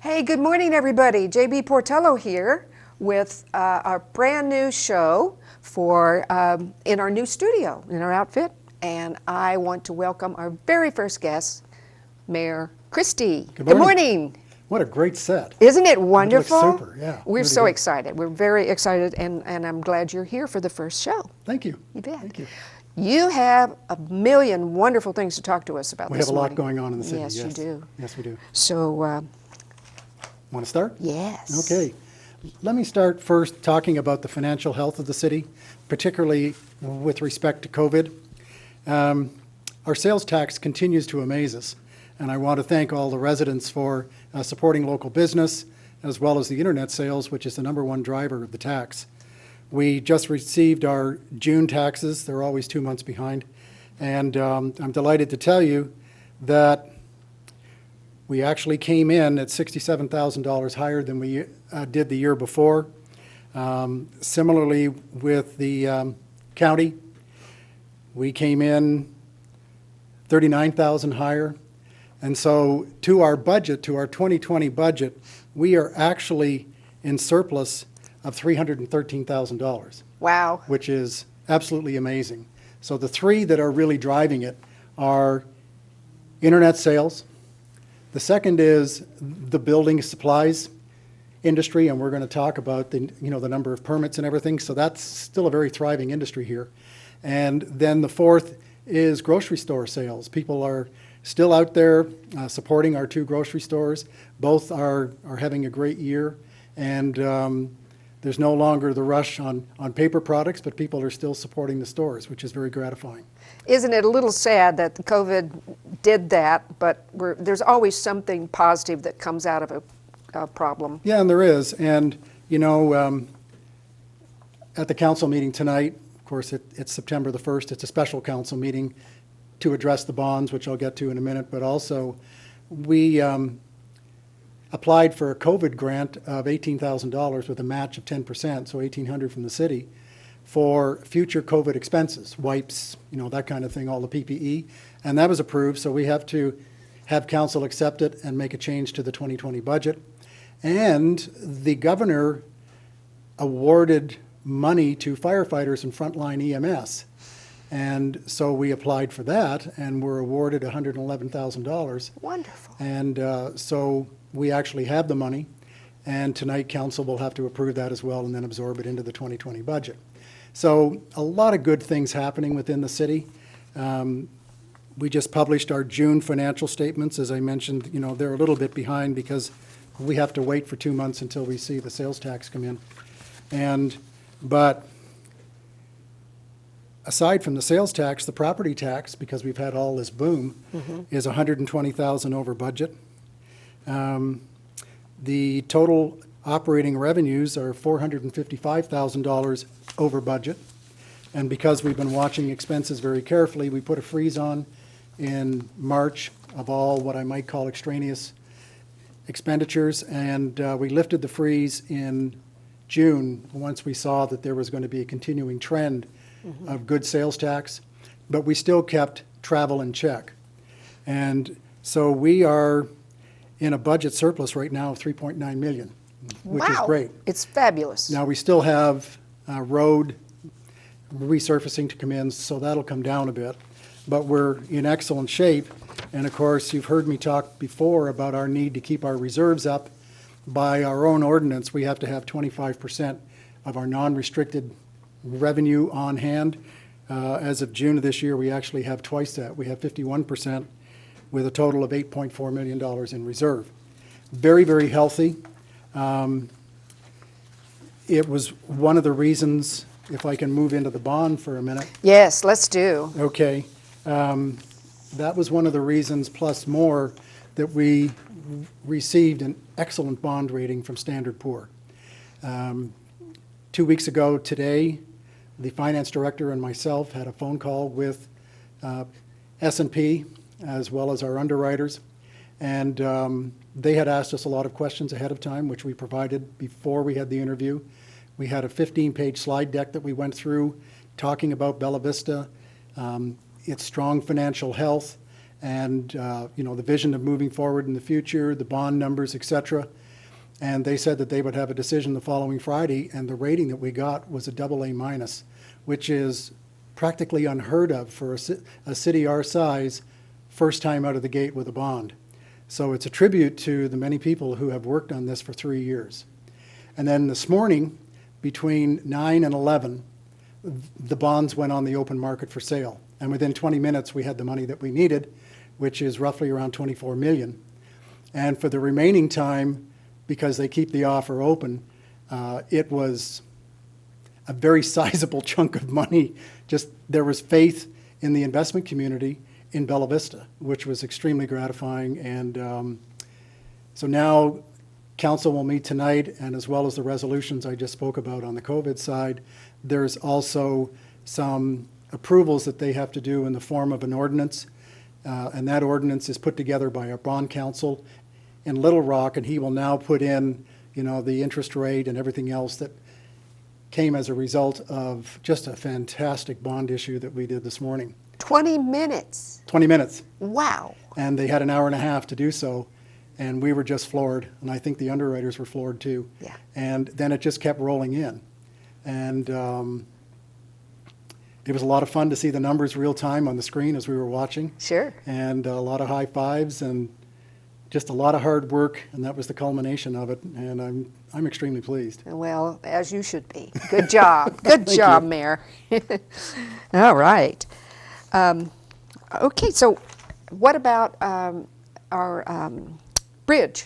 Hey, good morning, everybody. JB Portillo here with our brand new show for in our new studio, in our outfit. And I want to welcome our very first guest, Mayor Christie. Good morning. Good morning. What a great set. Isn't it wonderful? It looks super, yeah. We're really so good. excited. We're very excited, and I'm glad you're here for the first show. Thank you. You bet. Thank you. You have a million wonderful things to talk to us about We this have a lot morning. going on in the city. Yes, you do. Yes, we do. So, Want to start? yes. Okay. Let me start first talking about the financial health of the city, particularly with respect to COVID. Our sales tax continues to amaze us, and I want to thank all the residents for supporting local business, as well as the internet sales, which is the #1 driver of the tax. We just received our June taxes. They're always 2 months behind. And I'm delighted to tell you that we actually came in at $67,000 higher than we did the year before. Similarly, with the county, we came in 39,000 higher. And so to our budget, to our 2020 budget, we are actually in surplus of $313,000, Wow. which is absolutely amazing. So the three that are really driving it are internet sales. The second is the building supplies industry, and we're going to talk about the number of permits and everything. So that's still a very thriving industry here. And then the fourth is grocery store sales. People are still out there supporting our 2 grocery stores. Both are having a great year, and there's no longer the rush on paper products, but people are still supporting the stores, which is very gratifying. Isn't it a little sad that COVID did that, but there's always something positive that comes out of a problem? Yeah, and there is. And, at the council meeting tonight, of course, it's September the 1st, it's a special council meeting to address the bonds, which I'll get to in a minute, but also we applied for a COVID grant of $18,000 with a match of 10%, so $1,800 from the city, for future COVID expenses, wipes, that kind of thing, all the PPE, and that was approved. So we have to have council accept it and make a change to the 2020 budget. And the governor awarded money to firefighters and frontline EMS. And so we applied for that and were awarded $111,000. Wonderful. And so we actually have the money, and tonight council will have to approve that as well and then absorb it into the 2020 budget. So a lot of good things happening within the city. We just published our June financial statements. As I mentioned, they're a little bit behind because we have to wait for 2 months until we see the sales tax come in. But aside from the sales tax, the property tax, because we've had all this boom, is $120,000 over budget. The total operating revenues are $455,000 over budget. And because we've been watching expenses very carefully, we put a freeze on in March of all what I might call extraneous expenditures. And we lifted the freeze in June once we saw that there was going to be a continuing trend of good sales tax, but we still kept travel in check. And so we are in a budget surplus right now of $3.9 million, which is great. It's fabulous. Now we still have road resurfacing to come in, so that'll come down a bit, but we're in excellent shape. And of course, you've heard me talk before about our need to keep our reserves up. By our own ordinance, we have to have 25% of our non-restricted revenue on hand. As of June of this year, we actually have twice that. We have 51% with a total of $8.4 million in reserve. Very, very healthy. It was one of the reasons, if I can move into the bond for a minute. Yes, let's do. Okay. That was one of the reasons, plus more, that we received an excellent bond rating from Standard & Poor's. 2 weeks ago today, the finance director and myself had a phone call with S&P as well as our underwriters, and they had asked us a lot of questions ahead of time, which we provided before we had the interview. We had a 15-page slide deck that we went through talking about Bella Vista, its strong financial health, and the vision of moving forward in the future, the bond numbers, et cetera. And they said that they would have a decision the following Friday, and the rating that we got was a AA minus, which is practically unheard of for a city our size, first time out of the gate with a bond. So it's a tribute to the many people who have worked on this for 3 years. And then this morning, between 9 and 11, the bonds went on the open market for sale. And within 20 minutes, we had the money that we needed, which is roughly around $24 million. And for the remaining time, because they keep the offer open, it was a very sizable chunk of money. Just there was faith in the investment community in Bella Vista, which was extremely gratifying. And so now council will meet tonight, and as well as the resolutions I just spoke about on the COVID side, there's also some approvals that they have to do in the form of an ordinance. And that ordinance is put together by our bond counsel in Little Rock, and he will now put in, the interest rate and everything else that came as a result of just a fantastic bond issue that we did this morning. 20 minutes. 20 minutes. Wow. And they had an hour and a half to do so, and we were just floored, and I think the underwriters were floored too. Yeah. And then it just kept rolling in. And it was a lot of fun to see the numbers real time on the screen as we were watching. Sure. And a lot of high fives and just a lot of hard work, and that was the culmination of it. And I'm extremely pleased. Well, as you should be. Good job. Good Thank job, you. Mayor. All right. Okay, so what about our bridge?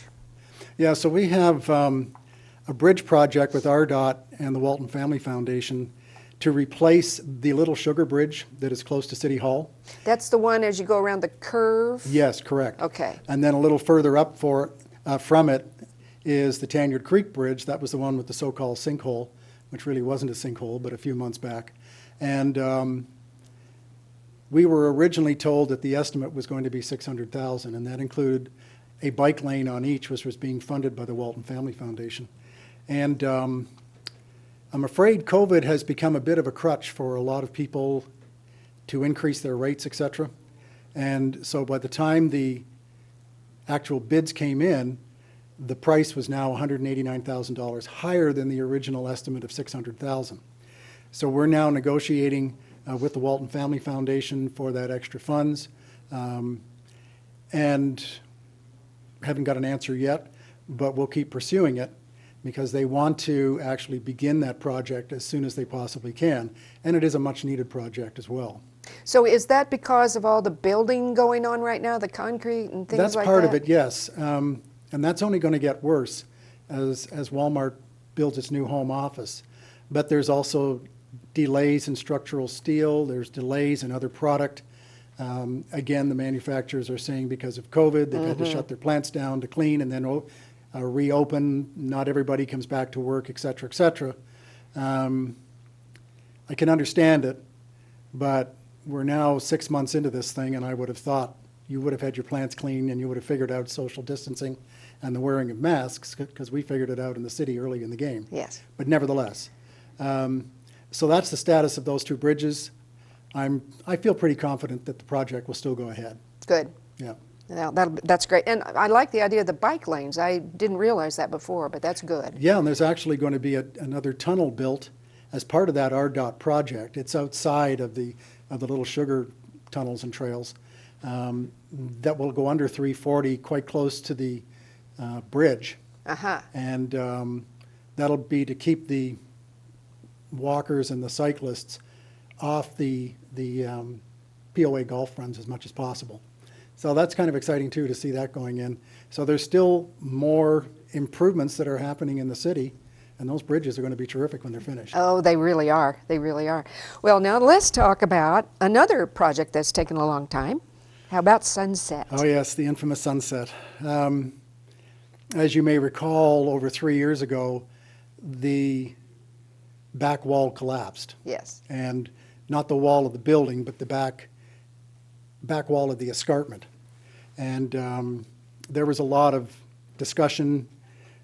Yeah, so we have a bridge project with RDOT and the Walton Family Foundation to replace the Little Sugar Bridge that is close to City Hall. That's the one as you go around the curve? Yes, correct. Okay. And then a little further up from it is the Tanyard Creek Bridge. That was the one with the so-called sinkhole, which really wasn't a sinkhole, but a few months back. And we were originally told that the estimate was going to be $600,000, and that included a bike lane on each, which was being funded by the Walton Family Foundation. And I'm afraid COVID has become a bit of a crutch for a lot of people to increase their rates, et cetera. And so by the time the actual bids came in, the price was now $189,000 higher than the original estimate of $600,000. So we're now negotiating with the Walton Family Foundation for that extra funds, and haven't got an answer yet, but we'll keep pursuing it because they want to actually begin that project as soon as they possibly can. And it is a much needed project as well. So is that because of all the building going on right now, the concrete and things That's like part that? of it, yes. And that's only going to get worse as Walmart builds its new home office. But there's also delays in structural steel, there's delays in other product. Again, the manufacturers are saying because of COVID, they've had to shut their plants down to clean and then reopen. Not everybody comes back to work, et cetera, et cetera. I can understand it, but we're now 6 months into this thing, and I would have thought you would have had your plants clean and you would have figured out social distancing and the wearing of masks, because we figured it out in the city early in the game. Yes. But nevertheless, so that's the status of those two bridges. I feel pretty confident that the project will still go ahead. Good. Yeah. Now, that's great. And I like the idea of the bike lanes. I didn't realize that before, but that's good. Yeah, and there's actually going to be another tunnel built as part of that RDOT project. It's outside of the Little Sugar tunnels and trails that will go under 340, quite close to the bridge. Uh-huh. And that'll be to keep the walkers and the cyclists off the POA golf runs as much as possible. So that's kind of exciting too, to see that going in. So there's still more improvements that are happening in the city, and those bridges are going to be terrific when they're finished. Oh, they really are. They really are. Well, now let's talk about another project that's taken a long time. How about Sunset? Oh yes, the infamous Sunset. As you may recall, over 3 years ago, the back wall collapsed. Yes. And not the wall of the building, but the back wall of the escarpment. And there was a lot of discussion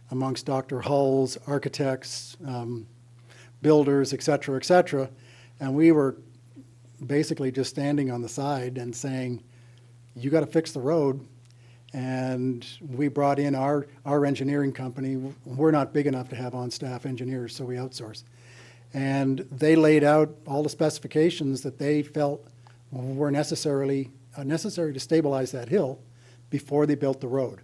amongst Dr. Hull's architects, builders, et cetera, and we were basically just standing on the side and saying, you got to fix the road. And we brought in our engineering company. We're not big enough to have on-staff engineers, so we outsource. And they laid out all the specifications that they felt were necessary to stabilize that hill before they built the road.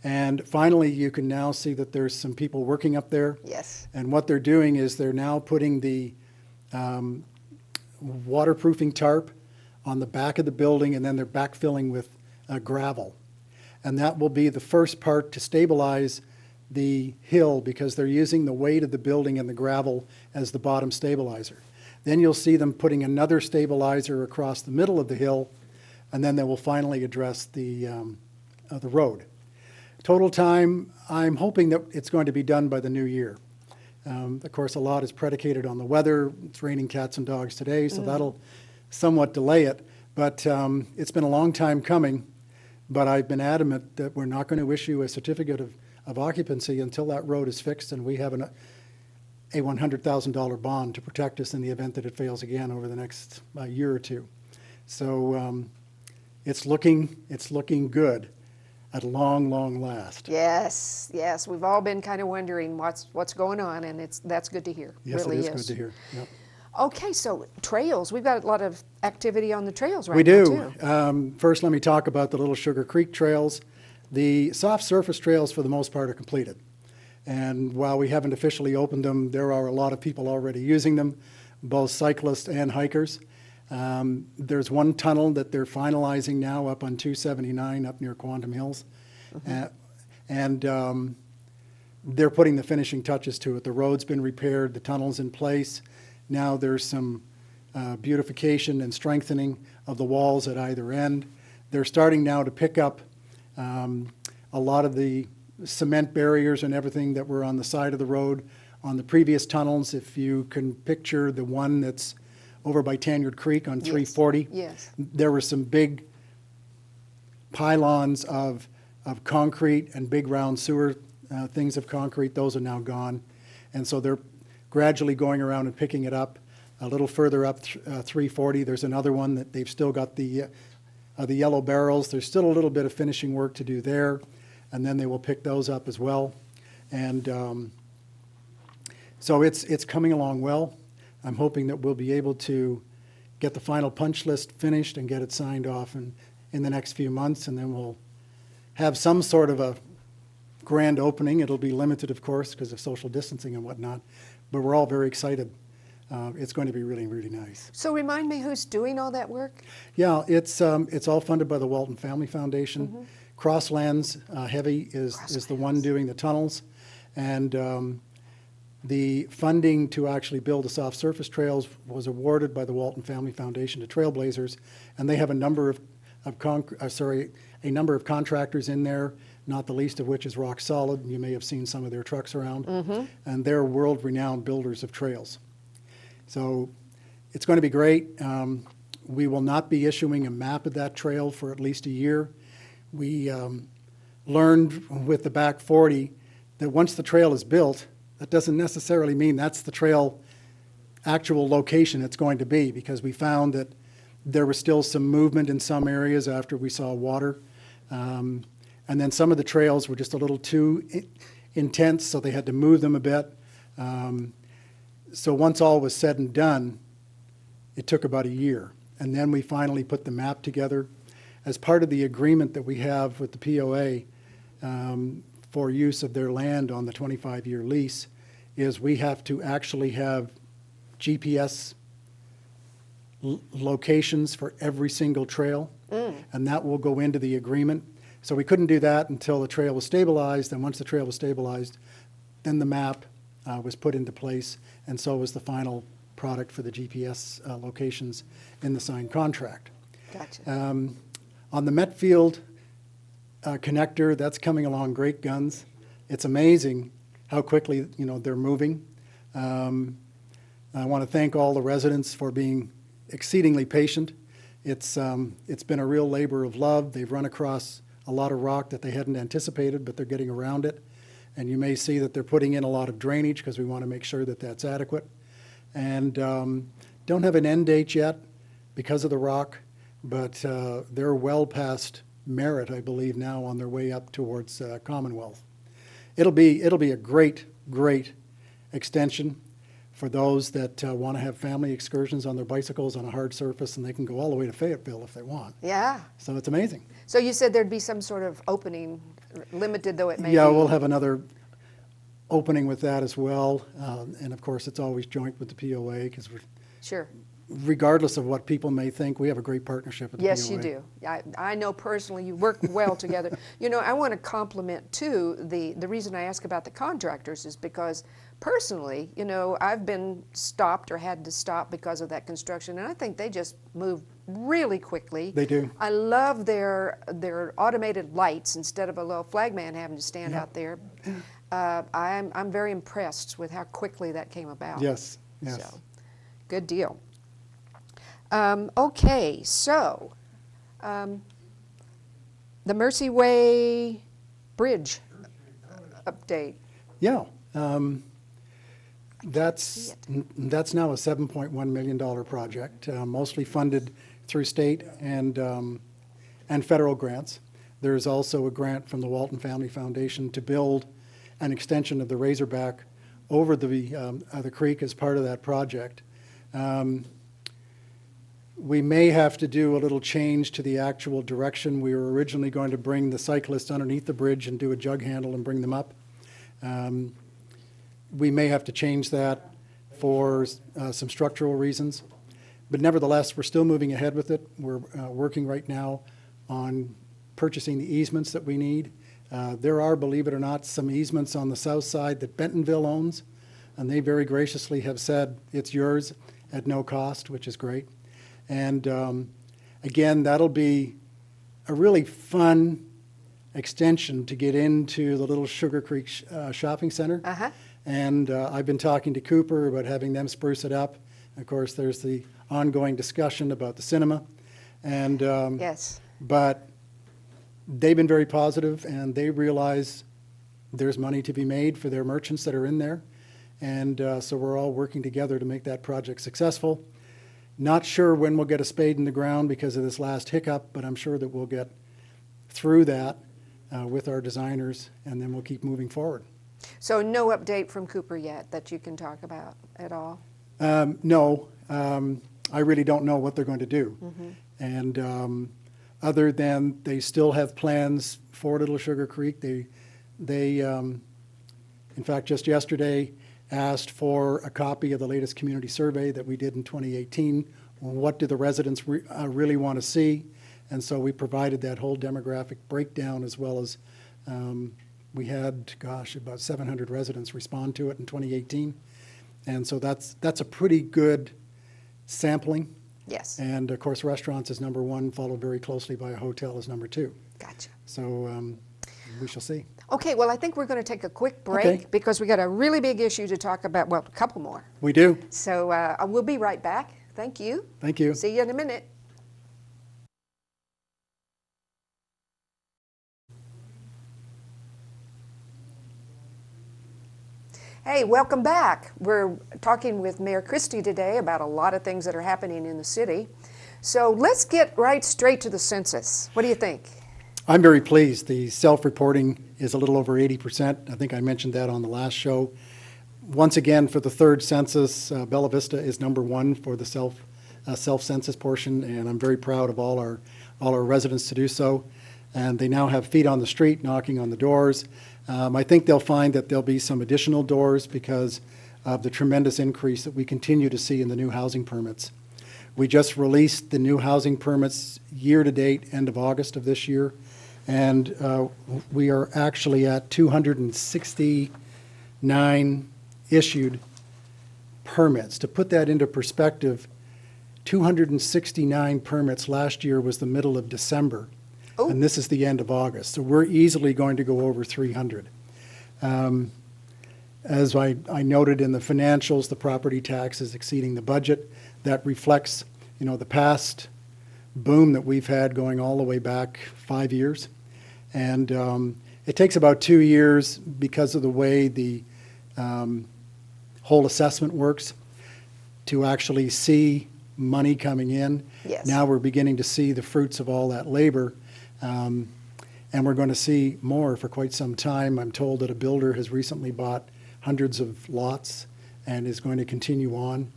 And finally, you can now see that there's some people working up there. Yes. And what they're doing is they're now putting the waterproofing tarp on the back of the building, and then they're backfilling with gravel. And that will be the first part to stabilize the hill, because they're using the weight of the building and the gravel as the bottom stabilizer. Then you'll see them putting another stabilizer across the middle of the hill, and then they will finally address the road. Total time, I'm hoping that it's going to be done by the new year. Of course, a lot is predicated on the weather. It's raining cats and dogs today, so that'll somewhat delay it. But it's been a long time coming, but I've been adamant that we're not going to issue a certificate of occupancy until that road is fixed and we have a $100,000 bond to protect us in the event that it fails again over the next year or two. So it's looking good at long last. Yes, yes. We've all been kind of wondering what's going on, and that's good to hear. Yes, really it is good to hear. Yep. Okay, so trails. We've got a lot of activity on the trails right We now, do. too. First, let me talk about the Little Sugar Creek trails. The soft surface trails, for the most part, are completed. And while we haven't officially opened them, there are a lot of people already using them, both cyclists and hikers. There's one tunnel that they're finalizing now up on 279 up near Quantum Hills. And they're putting the finishing touches to it. The road's been repaired, the tunnel's in place. Now there's some beautification and strengthening of the walls at either end. They're starting now to pick up a lot of the cement barriers and everything that were on the side of the road on the previous tunnels. If you can picture the one that's over by Tanyard Creek on 340, Yes. there were some big pylons of concrete and big round sewer things of concrete. Those are now gone. And so they're gradually going around and picking it up. A little further up 340, there's another one that they've still got the yellow barrels. There's still a little bit of finishing work to do there, and then they will pick those up as well. And so it's coming along well. I'm hoping that we'll be able to get the final punch list finished and get it signed off in the next few months, and then we'll have some sort of a grand opening. It'll be limited, of course, because of social distancing and whatnot, but we're all very excited. It's going to be really, really nice. So remind me, who's doing all that work? Yeah, it's all funded by the Walton Family Foundation. Crosslands Heavy is the one doing the tunnels, and the funding to actually build the soft surface trails was awarded by the Walton Family Foundation to Trailblazers, and they have a number of contractors in there, not the least of which is Rock Solid. You may have seen some of their trucks around, and they're world-renowned builders of trails. So it's going to be great. We will not be issuing a map of that trail for at least a year. We learned with the back 40 that once the trail is built, that doesn't necessarily mean that's the trail actual location it's going to be, because we found that there was still some movement in some areas after we saw water. And then some of the trails were just a little too intense, so they had to move them a bit. So once all was said and done, it took about a year. And then we finally put the map together. As part of the agreement that we have with the POA for use of their land on the 25-year lease, is we have to actually have GPS locations for every single trail, and that will go into the agreement. So we couldn't do that until the trail was stabilized, and once the trail was stabilized, then the map was put into place, and so was the final product for the GPS locations in the signed contract. Gotcha. On the Metfield connector, that's coming along great guns. It's amazing how quickly they're moving. I want to thank all the residents for being exceedingly patient. It's been a real labor of love. They've run across a lot of rock that they hadn't anticipated, but they're getting around it. And you may see that they're putting in a lot of drainage because we want to make sure that that's adequate. And don't have an end date yet because of the rock. but they're well past Merit, I believe, now on their way up towards Commonwealth. It'll be a great extension for those that want to have family excursions on their bicycles on a hard surface, and they can go all the way to Fayetteville if they want. Yeah. So it's amazing. So you said there'd be some sort of opening, limited though it may Yeah, be. we'll have another opening with that as well. And of course, it's always joint with the POA because Sure. regardless of what people may think, we have a great partnership with the Yes, POA. you do. I know personally you work well together. You know, I want to compliment too, the reason I ask about the contractors is because personally, you know, I've been stopped or had to stop because of that construction, and I think they just move really quickly. They do. I love their automated lights instead of a little flagman having to stand out there. I'm very impressed with how quickly that came about. Yes, yes. So, good deal. Okay, so the Mercy Way Bridge update. Yeah. That's now a $7.1 million project, mostly funded through state and federal grants. There's also a grant from the Walton Family Foundation to build an extension of the Razorback over the creek as part of that project. We may have to do a little change to the actual direction. We were originally going to bring the cyclists underneath the bridge and do a jug handle and bring them up. We may have to change that for some structural reasons. But nevertheless, we're still moving ahead with it. We're working right now on purchasing the easements that we need. There are, believe it or not, some easements on the south side that Bentonville owns, and they very graciously have said it's yours at no cost, which is great. And again, that'll be a really fun extension to get into the little Sugar Creek shopping center. Uh-huh. And I've been talking to Cooper about having them spruce it up. Of course, there's the ongoing discussion about the cinema. And Yes. but they've been very positive, and they realize there's money to be made for their merchants that are in there. And so we're all working together to make that project successful. Not sure when we'll get a spade in the ground because of this last hiccup, but I'm sure that we'll get through that with our designers, and then we'll keep moving forward. So no update from Cooper yet that you can talk about at all? No, I really don't know what they're going to do. Mm-hmm. And other than they still have plans for Little Sugar Creek. They in fact, just yesterday asked for a copy of the latest community survey that we did in 2018. What do the residents really want to see? And so we provided that whole demographic breakdown, as well as we had, about 700 residents respond to it in 2018. And so that's a pretty good sampling. Yes. And of course, restaurants is number one, followed very closely by a hotel as number two. Gotcha. So we shall see. Okay, well, I think we're going to take a quick break Okay. because we got a really big issue to talk about. Well, a couple more. We do. So we'll be right back. Thank you. Thank you. See you in a minute. Hey, welcome back. We're talking with Mayor Christie today about a lot of things that are happening in the city. So let's get right straight to the census. What do you think? I'm very pleased. The self-reporting is a little over 80%. I think I mentioned that on the last show. Once again, for the third census, Bella Vista is number one for the self-census portion, and I'm very proud of all our residents to do so. And they now have feet on the street, knocking on the doors. I think they'll find that there'll be some additional doors because of the tremendous increase that we continue to see in the new housing permits. We just released the new housing permits year-to-date, end of August of this year, and we are actually at 269 issued permits. To put that into perspective, 269 permits last year was the middle of December. Oh. And this is the end of August. So we're easily going to go over 300. As I noted in the financials, the property tax is exceeding the budget. That reflects, the past boom that we've had going all the way back 5 years. And it takes about 2 years because of the way the whole assessment works to actually see money coming in. Yes. Now we're beginning to see the fruits of all that labor. And we're going to see more for quite some time. I'm told that a builder has recently bought hundreds of lots and is going to continue on.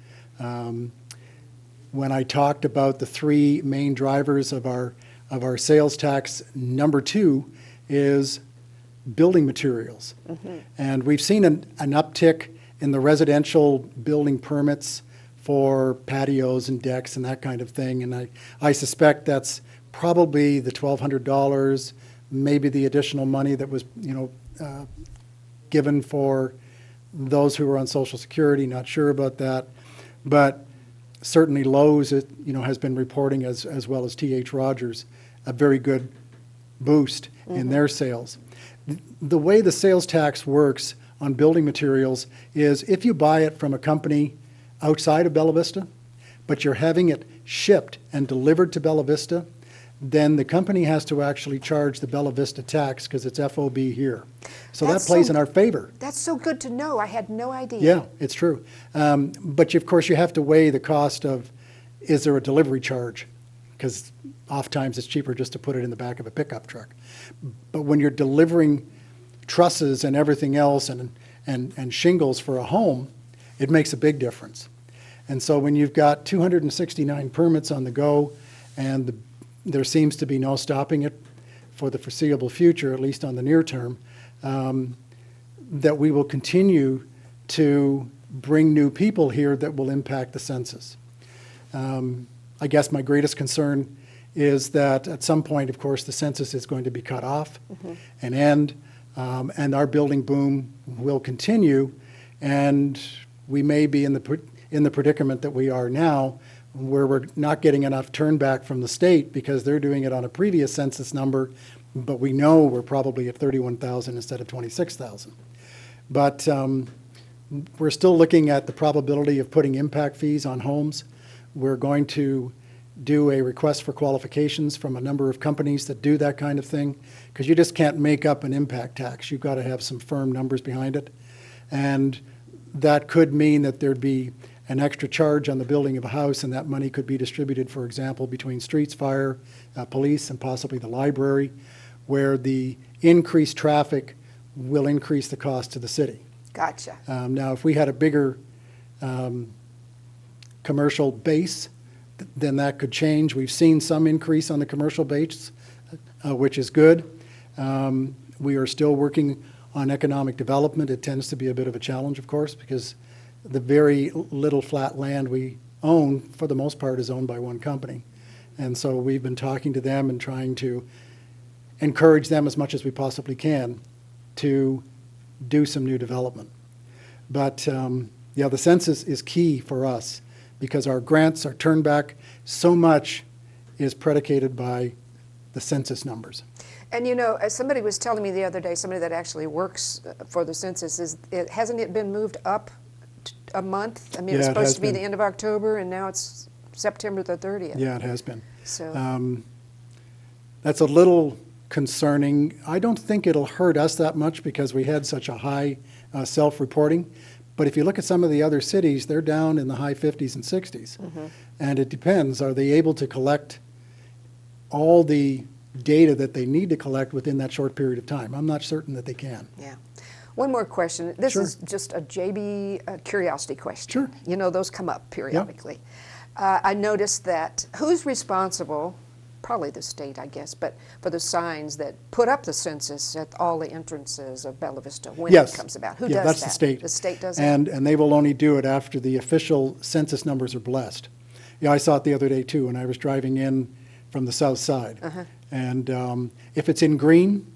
When I talked about the three main drivers of our sales tax, number 2 is building materials. And we've seen an uptick in the residential building permits for patios and decks and that kind of thing. And I suspect that's probably the $1,200, maybe the additional money that was, given for those who were on Social Security. Not sure about that, but certainly Lowe's, has been reporting as well as T.H. Rogers, a very good boost in their sales. The way the sales tax works on building materials is if you buy it from a company outside of Bella Vista, but you're having it shipped and delivered to Bella Vista, then the company has to actually charge the Bella Vista tax because it's FOB here. So that plays in our favor. That's so good to know. I had no idea. Yeah, it's true. But of course, you have to weigh the cost of, is there a delivery charge? Because oftentimes it's cheaper just to put it in the back of a pickup truck. But when you're delivering trusses and everything else and shingles for a home, it makes a big difference. And so when you've got 269 permits on the go and there seems to be no stopping it for the foreseeable future, at least on the near term, that we will continue to bring new people here that will impact the census. I guess my greatest concern is that at some point, of course, the census is going to be cut off and end, and our building boom will continue, and we may be in the predicament that we are now, where we're not getting enough turnback from the state because they're doing it on a previous census number, but we know we're probably at 31,000 instead of 26,000. But we're still looking at the probability of putting impact fees on homes. We're going to do a request for qualifications from a number of companies that do that kind of thing, because you just can't make up an impact tax. You've got to have some firm numbers behind it. And that could mean that there'd be an extra charge on the building of a house, and that money could be distributed, for example, between streets, fire, police, and possibly the library, where the increased traffic will increase the cost to the city. Gotcha. Now, if we had a bigger commercial base, then that could change. We've seen some increase on the commercial base, which is good. We are still working on economic development. It tends to be a bit of a challenge, of course, because the very little flat land we own, for the most part, is owned by one company. And so we've been talking to them and trying to encourage them as much as we possibly can to do some new development. But the census is key for us because our grants, our turnback, so much is predicated by the census numbers. And as somebody was telling me the other day, somebody that actually works for the census, hasn't it been moved up a month? I mean, it was supposed to be the end of October, and now it's September the 30th. Yeah, it has been. So that's a little concerning. I don't think it'll hurt us that much because we had such a high self-reporting. But if you look at some of the other cities, they're down in the high 50s and 60s. And it depends. Are they able to collect all the data that they need to collect within that short period of time? I'm not certain that they can. Yeah. One more question. This Sure. is just a JB curiosity question. Sure. Those come up periodically. I noticed that who's responsible, probably the state, I guess, but for the signs that put up the census at all the entrances of Bella Vista when Yes. it comes about? Who Yeah, does that's that? the state. The state does that? And they will only do it after the official census numbers are blessed. Yeah, I saw it the other day too when I was driving in from the south side. And if it's in green,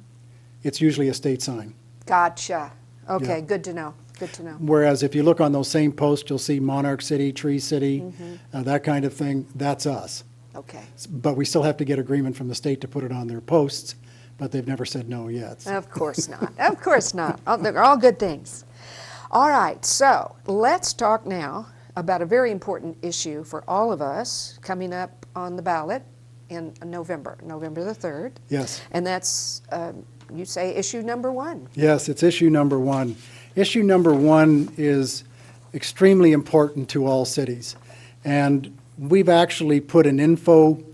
it's usually a state sign. Gotcha. Okay, Yeah. good to know. Good to know. Whereas if you look on those same posts, you'll see Monarch City, Tree City, that kind of thing. That's us. Okay. But we still have to get agreement from the state to put it on their posts, but they've never said no yet. So. Of course not. Of course not. They're all good things. All right, so let's talk now about a very important issue for all of us coming up on the ballot in November the 3rd. Yes. And that's, you say, issue number 1. Yes, it's issue number 1. Issue number 1 is extremely important to all cities. And we've actually put an info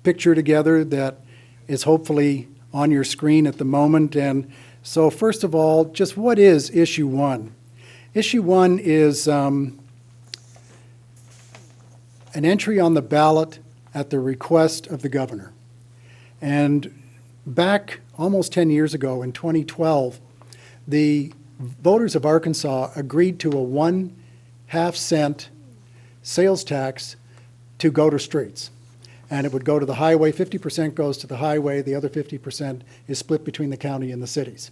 picture together that is hopefully on your screen at the moment. And so first of all, just what is Issue 1? Issue 1 is an entry on the ballot at the request of the governor. And back almost 10 years ago, in 2012, the voters of Arkansas agreed to a 1/2 cent sales tax to go to streets. And it would go to the highway. 50% goes to the highway. The other 50% is split between the county and the cities.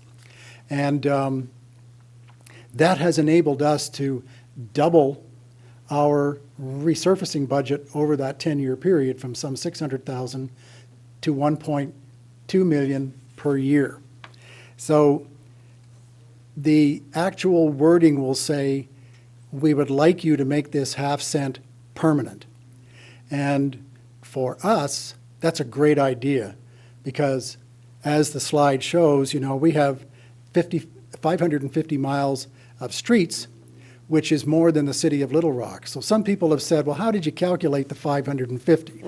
And that has enabled us to double our resurfacing budget over that 10-year period from some $600,000 to $1.2 million per year. So the actual wording will say, we would like you to make this 1/2 cent permanent. And for us, that's a great idea because as the slide shows, you know, we have 550 miles of streets, which is more than the city of Little Rock. So some people have said, well, how did you calculate the 550?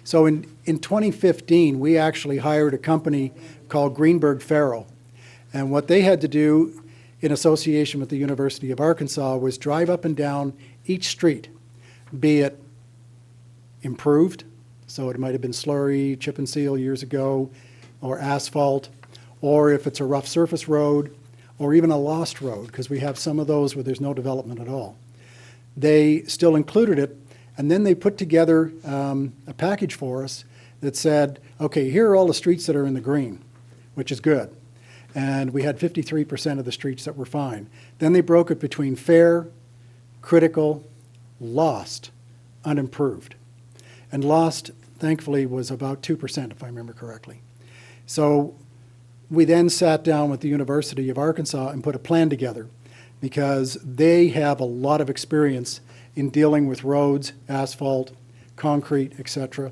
So in 2015, we actually hired a company called Greenberg Farrow. And what they had to do in association with the University of Arkansas was drive up and down each street, be it improved, so it might have been slurry, chip and seal years ago, or asphalt, or if it's a rough surface road, or even a lost road, because we have some of those where there's no development at all. They still included it, and then they put together a package for us that said, okay, here are all the streets that are in the green, which is good. And we had 53% of the streets that were fine. Then they broke it between fair, critical, lost, unimproved. And lost, thankfully, was about 2%, if I remember correctly. So we then sat down with the University of Arkansas and put a plan together because they have a lot of experience in dealing with roads, asphalt, concrete, etc.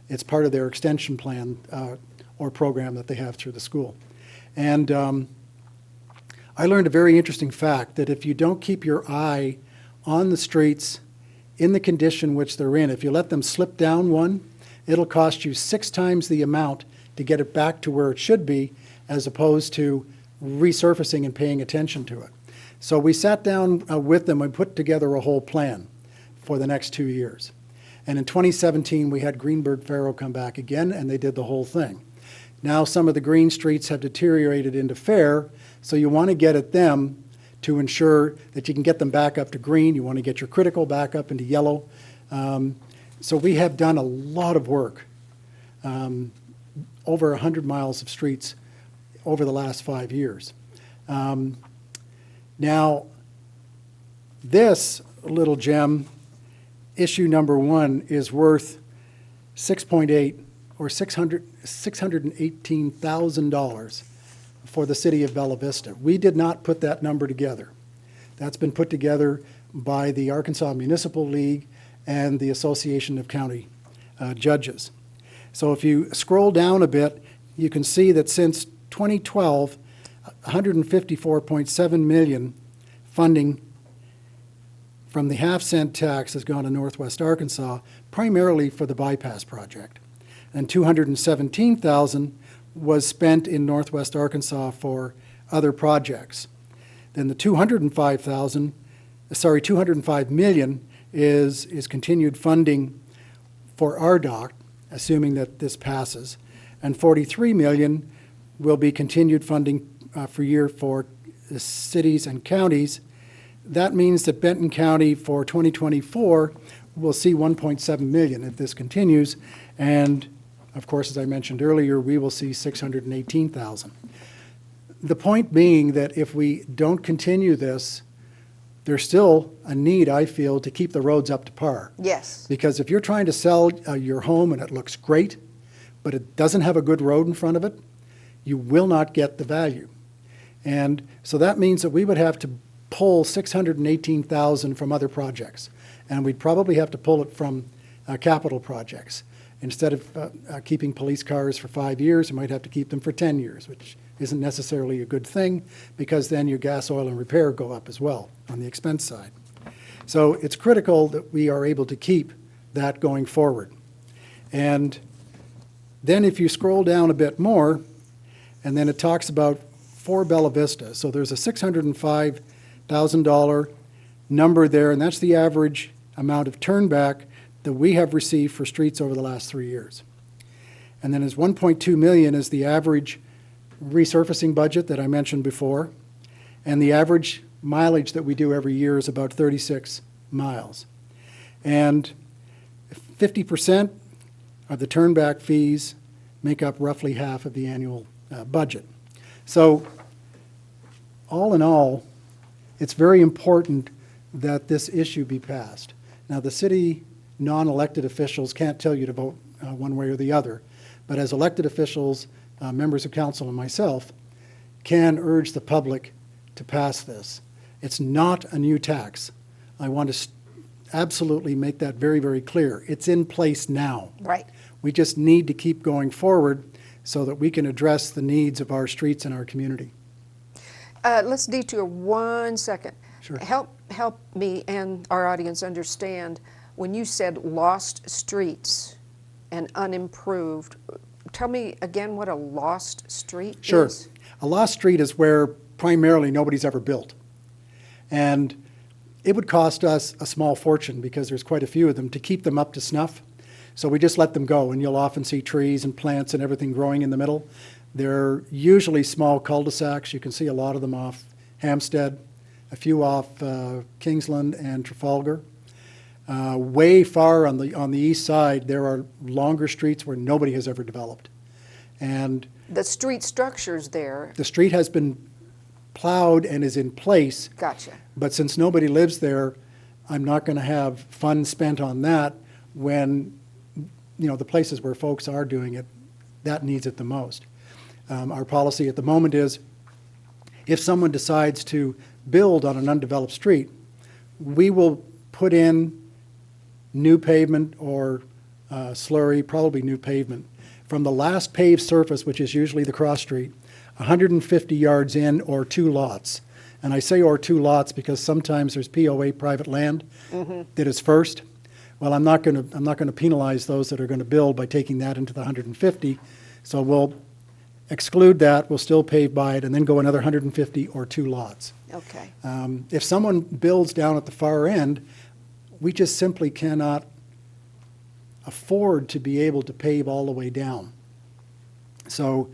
It's part of their extension plan or program that they have through the school. And I learned a very interesting fact that if you don't keep your eye on the streets in the condition which they're in, if you let them slip down one, it'll cost you 6 times the amount to get it back to where it should be as opposed to resurfacing and paying attention to it. So we sat down with them and put together a whole plan for the next 2 years. And in 2017, we had Greenberg Farrow come back again, and they did the whole thing. Now some of the green streets have deteriorated into fair, so you want to get at them to ensure that you can get them back up to green. You want to get your critical back up into yellow. So we have done a lot of work, over 100 miles of streets over the last 5 years. Now, this little gem, issue number 1, is worth $6.8 or $618,000 for the city of Bella Vista. We did not put that number together. That's been put together by the Arkansas Municipal League and the Association of County Judges. So if you scroll down a bit, you can see that since 2012, $154.7 million funding from the 1/2 cent tax has gone to Northwest Arkansas, primarily for the bypass project. And $217,000 was spent in Northwest Arkansas for other projects. Then the $205 million is continued funding for RDOT, assuming that this passes, and $43 million will be continued funding for the cities and counties. That means that Benton County for 2024 will see $1.7 million if this continues, and of course, as I mentioned earlier, we will see $618,000. The point being that if we don't continue this, there's still a need, I feel, to keep the roads up to par. Yes. Because if you're trying to sell your home and it looks great, but it doesn't have a good road in front of it, you will not get the value. And so that means that we would have to pull $618,000 from other projects. And we'd probably have to pull it from capital projects. Instead of keeping police cars for 5 years, you might have to keep them for 10 years, which isn't necessarily a good thing because then your gas, oil, and repair go up as well on the expense side. So it's critical that we are able to keep that going forward. And then if you scroll down a bit more, and then it talks about for Bella Vista. So there's a $605,000 number there, and that's the average amount of turnback that we have received for streets over the last 3 years. And then there's 1.2 million is the average resurfacing budget that I mentioned before, and the average mileage that we do every year is about 36 miles. And 50% of the turnback fees make up roughly half of the annual budget. So all in all, it's very important that this issue be passed. Now, the city non-elected officials can't tell you to vote one way or the other, but as elected officials, members of council and myself can urge the public to pass this. It's not a new tax. I want to absolutely make that very, very clear. It's in place now. Right. We just need to keep going forward so that we can address the needs of our streets and our community. Let's detour 1 second. Sure. Help me and our audience understand when you said lost streets and unimproved. Tell me again what a lost street Sure. is. A lost street is where primarily nobody's ever built. And it would cost us a small fortune, because there's quite a few of them, to keep them up to snuff. So we just let them go, and you'll often see trees and plants and everything growing in the middle. They're usually small cul-de-sacs. You can see a lot of them off Hampstead, a few off Kingsland and Trafalgar. Way far on the east side, there are longer streets where nobody has ever developed. And The street structures there. the street has been plowed and is in place, Gotcha. but since nobody lives there, I'm not going to have funds spent on that when, the places where folks are doing it, that needs it the most. Our policy at the moment is, if someone decides to build on an undeveloped street, we will put in new pavement or slurry, probably new pavement, from the last paved surface, which is usually the cross street, 150 yards in, or 2 lots. And I say or 2 lots because sometimes there's POA private land that is first. Well, I'm not going to penalize those that are going to build by taking that into the 150. So we'll exclude that. We'll still pave by it, and then go another 150 or 2 lots. Okay. If someone builds down at the far end, we just simply cannot afford to be able to pave all the way down. So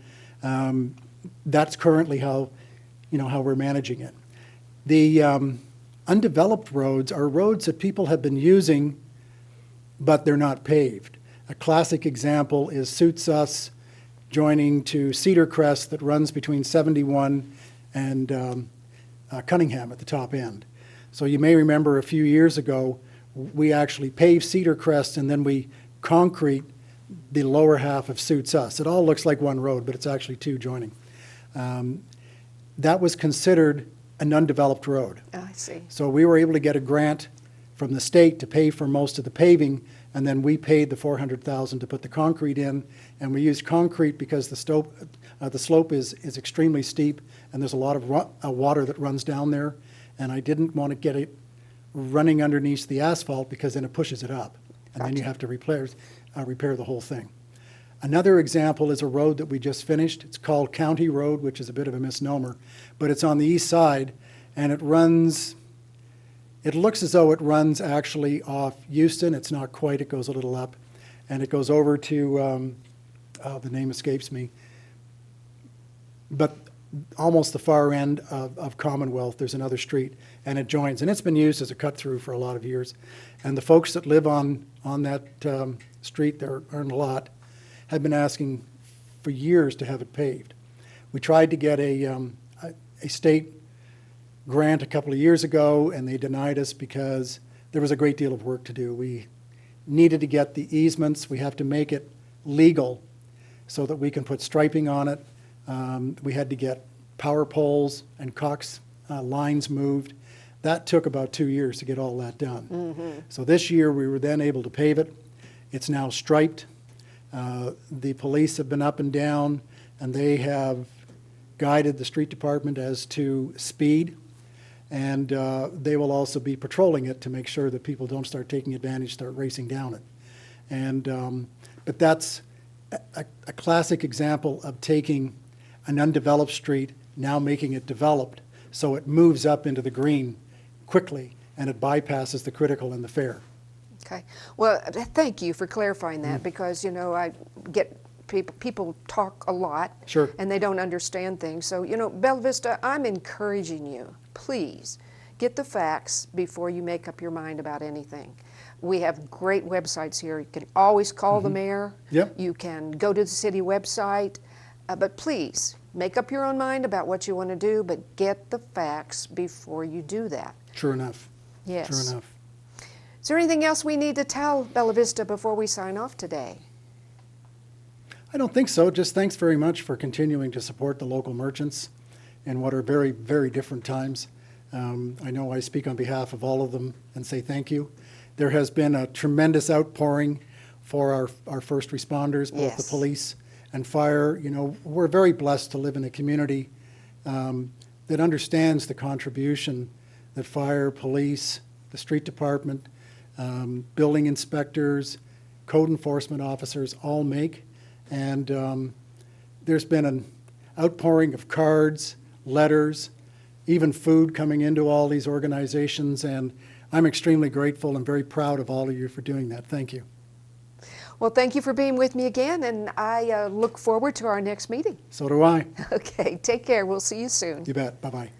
that's currently how we're managing it. The undeveloped roads are roads that people have been using, but they're not paved. A classic example is Suits Us joining to Cedar Crest that runs between 71 and Cunningham at the top end. So you may remember a few years ago, we actually paved Cedar Crest and then we concrete the lower half of Suits Us. It all looks like one road, but it's actually 2 joining. That was considered an undeveloped road. I see. So we were able to get a grant from the state to pay for most of the paving, and then we paid the $400,000 to put the concrete in. And we used concrete because the slope is extremely steep, and there's a lot of water that runs down there. And I didn't want to get it running underneath the asphalt, because then it pushes it up, and then you have to repair the whole thing. Another example is a road that we just finished. It's called County Road, which is a bit of a misnomer, but it's on the east side, and it looks as though it runs actually off Euston. It's not quite. It goes a little up, and it goes over to, the name escapes me, but almost the far end of Commonwealth, there's another street, and it joins. And it's been used as a cut-through for a lot of years. And the folks that live on that street there, earn a lot, have been asking for years to have it paved. We tried to get a state grant a couple of years ago, and they denied us because there was a great deal of work to do. We needed to get the easements. We have to make it legal so that we can put striping on it. We had to get power poles and Cox lines moved. That took about 2 years to get all that done. So this year we were then able to pave it. It's now striped. The police have been up and down, and they have guided the street department as to speed. And they will also be patrolling it to make sure that people don't start taking advantage, start racing down it. And but that's a classic example of taking an undeveloped street, now making it developed, so it moves up into the green quickly, and it bypasses the critical and the fair. Okay. Well, thank you for clarifying that, because, you know, I get people talk a lot. Sure. And they don't understand things. So, you know, Bella Vista, I'm encouraging you, please, get the facts before you make up your mind about anything. We have great websites here. You can always call the mayor. Yep. You can go to the city website. But please, make up your own mind about what you want to do, but get the facts before you do that. True enough. Yes. True enough. Is there anything else we need to tell Bella Vista before we sign off today? I don't think so. Just thanks very much for continuing to support the local merchants in what are very, very different times. I know I speak on behalf of all of them and say thank you. There has been a tremendous outpouring for our first responders, both Yes. the police and fire. You know, we're very blessed to live in a community that understands the contribution that fire, police, the street department, building inspectors, code enforcement officers all make. And there's been an outpouring of cards, letters, even food coming into all these organizations. And I'm extremely grateful and very proud of all of you for doing that. Thank you. Well, thank you for being with me again, and I look forward to our next meeting. So do I. Okay, take care. We'll see you soon. You bet. Bye-bye.